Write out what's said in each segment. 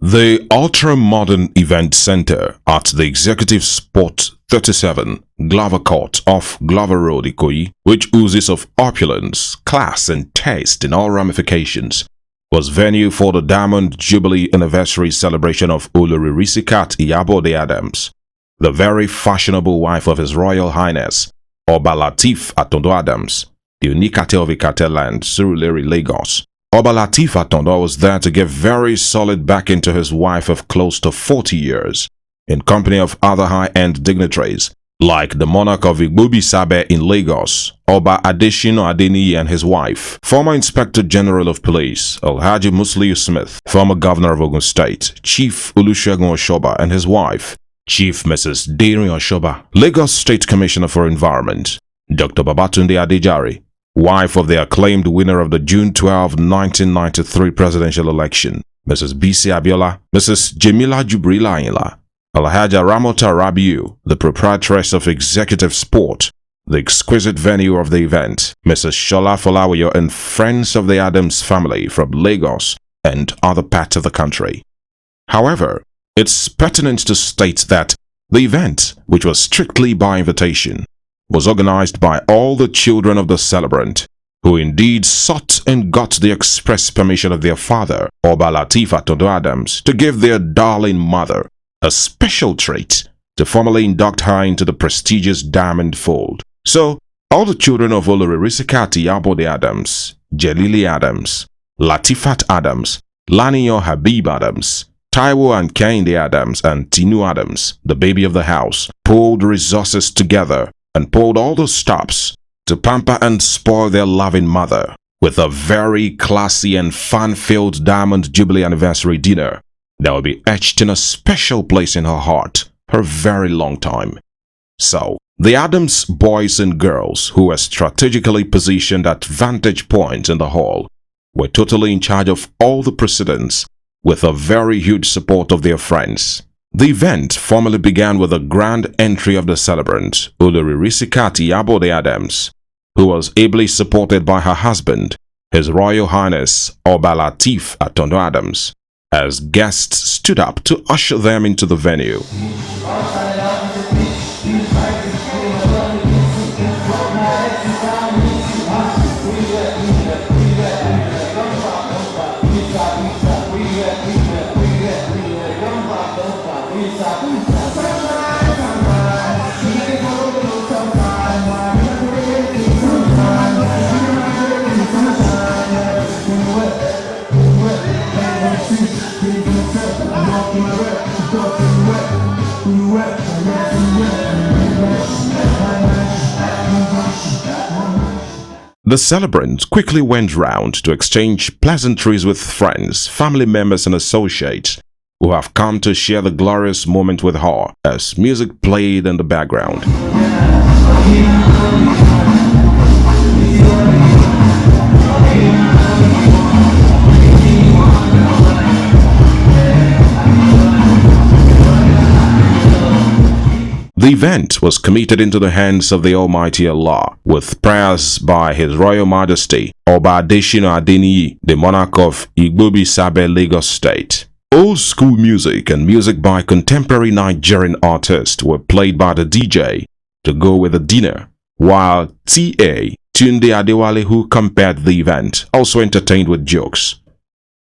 The ultra-modern event center at the Executive Sport 37 Glover Court off Glover Road, Ikoyi, which oozes of opulence, class and taste in all ramifications, was venue for the Diamond Jubilee Anniversary celebration of Olori Risikatu Iyabode Adams, the very fashionable wife of His Royal Highness Oba Lateef Atondo Adams, the Onikate of Ikate land, Surulere, Lagos. Oba Lateef Atondo was there to give very solid backing to his wife of close to 40 years, in company of other high-end dignitaries, like the monarch of Igbobi-Sabe in Lagos, Oba Adeshino Adeniyi and his wife, former Inspector General of Police, Alhaji Musliu Smith, former Governor of Ogun State, Chief Olusegun Oshoba and his wife, Chief Mrs. Deirin Oshoba, Lagos State Commissioner for Environment, Dr. Babatunde Adejare, wife of the acclaimed winner of the June 12, 1993 presidential election, Mrs. B.C. Abiola, Mrs. Jemila Jubrila Ayinla, Alhaja Ramota Rabiu, the proprietress of Executive Sport, the exquisite venue of the event, Mrs. Shola Folawiyo and friends of the Adams family from Lagos and other parts of the country. However, it's pertinent to state that the event, which was strictly by invitation, was organized by all the children of the celebrant, who indeed sought and got the express permission of their father, Oba Lateef Atondo Adams, to give their darling mother a special treat to formally induct her into the prestigious diamond fold. So, all the children of Olori Risikatu Iyabode Adams, Jelili Adams, Latifat Adams, Laniyo Habib Adams, Taiwo and Kehinde Adams, and Tinu Adams, the baby of the house, pulled resources together and pulled all the stops to pamper and spoil their loving mother with a very classy and fun-filled Diamond Jubilee Anniversary dinner that will be etched in a special place in her heart for a very long time. So, the Adams boys and girls, who were strategically positioned at vantage points in the hall, were totally in charge of all the proceedings with a very huge support of their friends. The event formally began with a grand entry of the celebrant, Olori Risikatu Iyabode Adams, who was ably supported by her husband, His Royal Highness Oba Lateef Atondo Adams, as guests stood up to usher them into the venue. The celebrant quickly went round to exchange pleasantries with friends, family members and associates who have come to share the glorious moment with her as music played in the background. The event was committed into the hands of the Almighty Allah, with prayers by His Royal Majesty Oba Adeshino Adeniyi, the monarch of Igbobi-Sabe, Lagos State. Old school music and music by contemporary Nigerian artists were played by the DJ to go with the dinner, while T.A. Tunde Adewale, who compared the event, also entertained with jokes.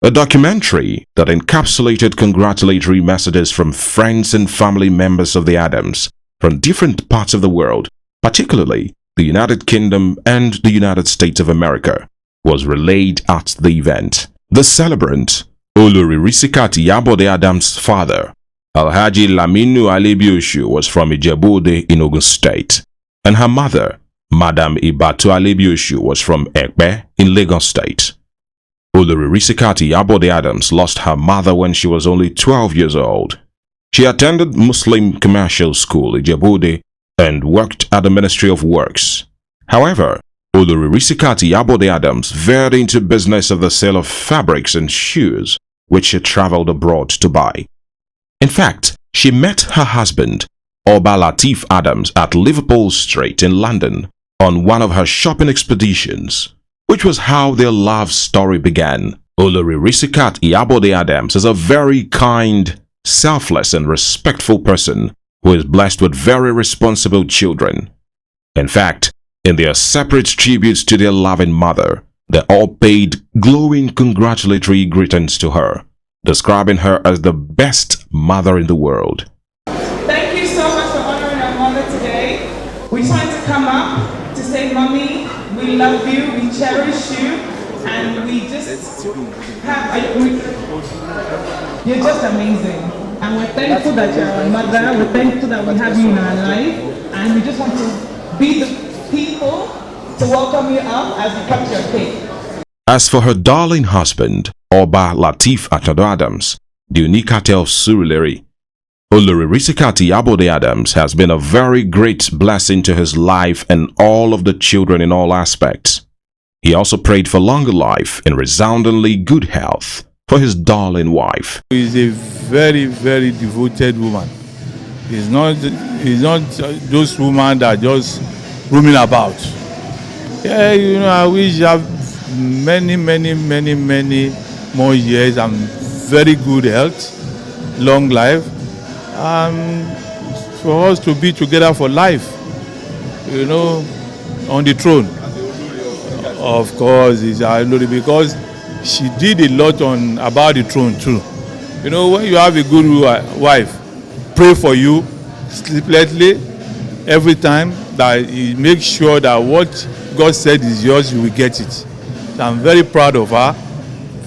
A documentary that encapsulated congratulatory messages from friends and family members of the Adams from different parts of the world, particularly the United Kingdom and the United States of America, was relayed at the event. The celebrant, Olori Risikatu Iyabode Adams' father, Alhaji Laminu Alebioshu, was from Iyabode in Ogun State, and her mother, Madam Ibatu Alebioshu, was from Ekpe in Lagos State. Olori Risikatu Iyabode Adams lost her mother when she was only 12 years old. She attended Muslim Commercial School, Iyabode, and worked at the Ministry of Works. However, Olori Risikatu Iyabode Adams veered into business of the sale of fabrics and shoes, which she traveled abroad to buy. In fact, she met her husband, Oba Lateef Adams, at Liverpool Street in London on one of her shopping expeditions, which was how their love story began. Olori Risikatu Iyabode Adams is a very kind, selfless and respectful person who is blessed with very responsible children. In fact, in their separate tributes to their loving mother, they all paid glowing congratulatory greetings to her, describing her as the best mother in the world. Thank you so much for honoring our mother today. We tried to come up to say, Mommy, we love you, we cherish you, and we just you're just amazing. And we're thankful that you're our mother, we're thankful that we have you in our life, and we just want to be the people to welcome you up as we cut your cake. As for her darling husband, Oba Lateef Atondo Adams, the Unikate of Surulere, Olori Risikatu Iyabode Adams has been a very great blessing to his life and all of the children in all aspects. He also prayed for longer life and resoundingly good health for his darling wife. She is a very, very devoted woman. It's not those women that just roaming about. Yeah, you know, I wish you have many more years and very good health, long life, for us to be together for life, you know, on the throne. Of course, it's Olori, because she did a lot about the throne too. You know, when you have a good wife, pray for you sleeplessly every time, that he makes sure that what God said is yours, you will get it. So I'm very proud of her,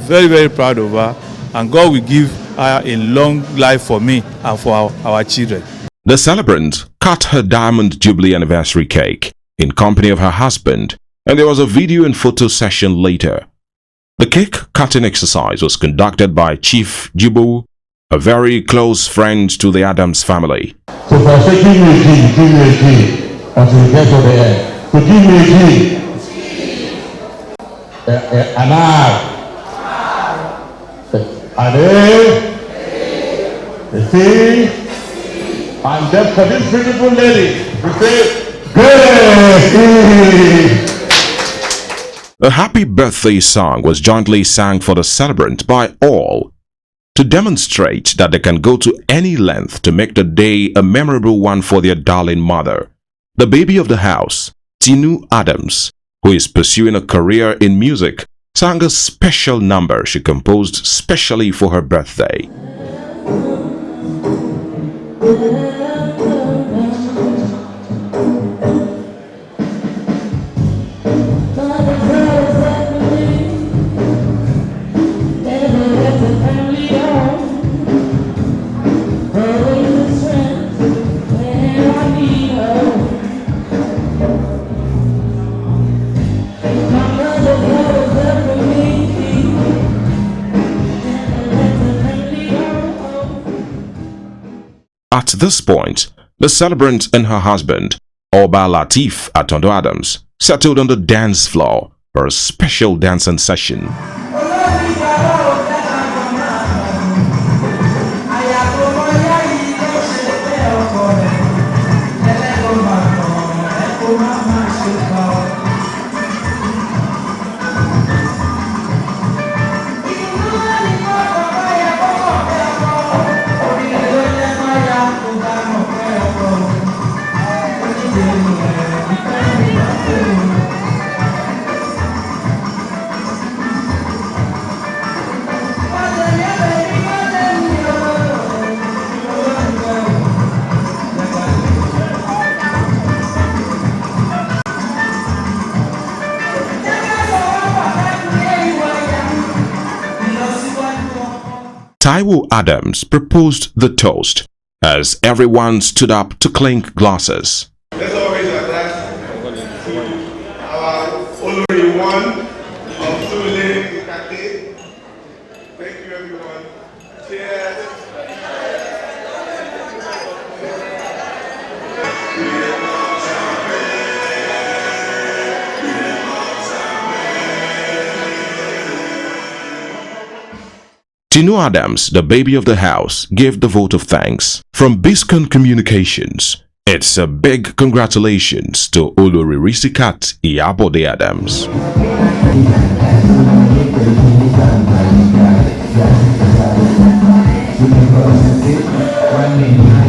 very proud of her, and God will give her a long life for me and for our children. The celebrant cut her Diamond Jubilee anniversary cake in company of her husband, and there was a video and photo session later. The cake cutting exercise was conducted by Chief Jibo, a very close friend to the Adams family. So if I say, give me a G, until we get to the end. So give me a G. An R. An A. C. And then for this beautiful lady, we say, Grace. A happy birthday song was jointly sang for the celebrant by all to demonstrate that they can go to any length to make the day a memorable one for their darling mother. The baby of the house, Tinu Adams, who is pursuing a career in music, sang a special number she composed specially for her birthday. At this point, the celebrant and her husband, Oba Lateef Atondo Adams, settled on the dance floor for a special dancing session. Taiwo Adams proposed the toast as everyone stood up to clink glasses. Let's always attach to our Olori one of Surulere. Thank you, everyone. Cheers. Tinu Adams, the baby of the house, gave the vote of thanks. From Biscon Communications, it's a big congratulations to Olori Risikatu Iyabode Adams. Brother Sisi, one name.